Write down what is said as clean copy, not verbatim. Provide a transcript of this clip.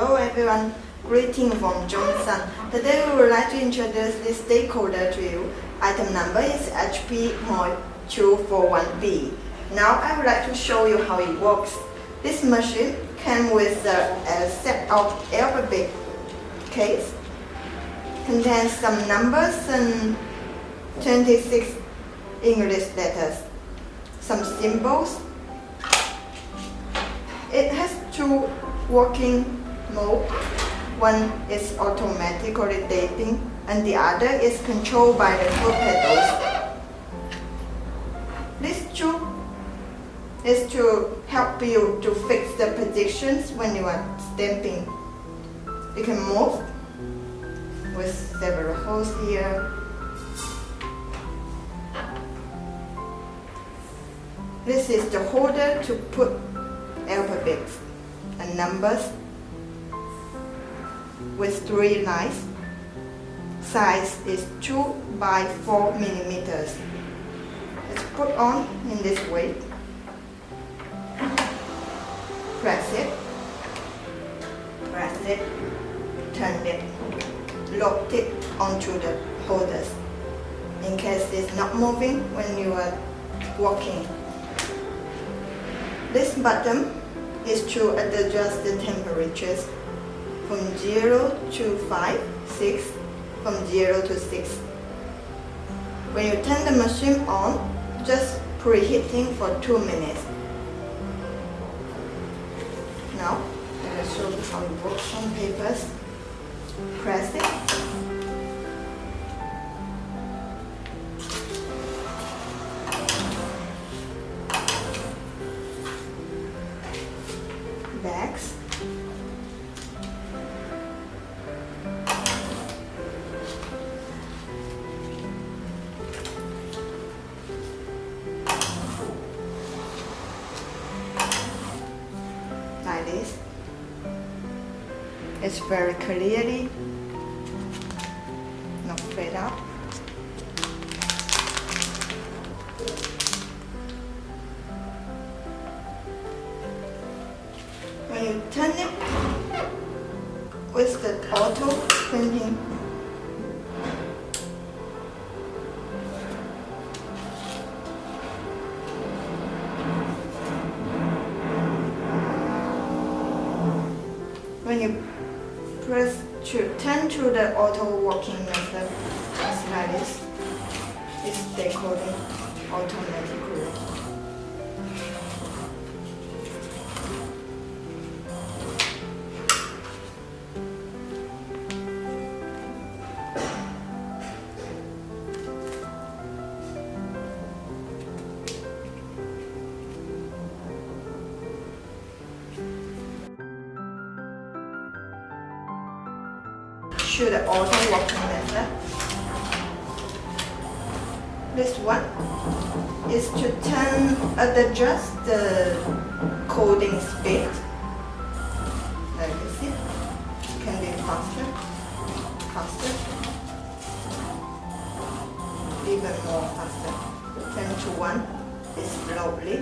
Hello everyone, greeting from Johnson. Today we would like to introduce this decoder to you. Item number is HP-241B. Now I would like to show you how it works. This machine came with a set of alphabet case, contains some numbers and 26 English letters, some symbols. It has two working mode. One is automatically dating and the other is controlled by the foot pedals. This tool is to help you to fix the positions when you are stamping. You can move with several holes here. This is the holder to put alphabets and numbers with 3 lines. Size is 2 by 4 millimeters. It's put on in this way. Press it, turn it, lock it onto the holders in case it's not moving when you are walking. This button is to adjust the temperatures from 0 to 5, 6, from 0 to 6. When you turn the machine on, just preheating for 2 minutes. Now, I will show you how it works on papers. Press it. Bags. Like this. It's very clearly, not fade out. When you turn it with the auto printing, when you press to turn to the auto working method, it's like this. It's decoding automatically. To the auto working method. This one is to adjust the coding speed. Like you see, can be faster, even more faster. 10 to 1 is slowly.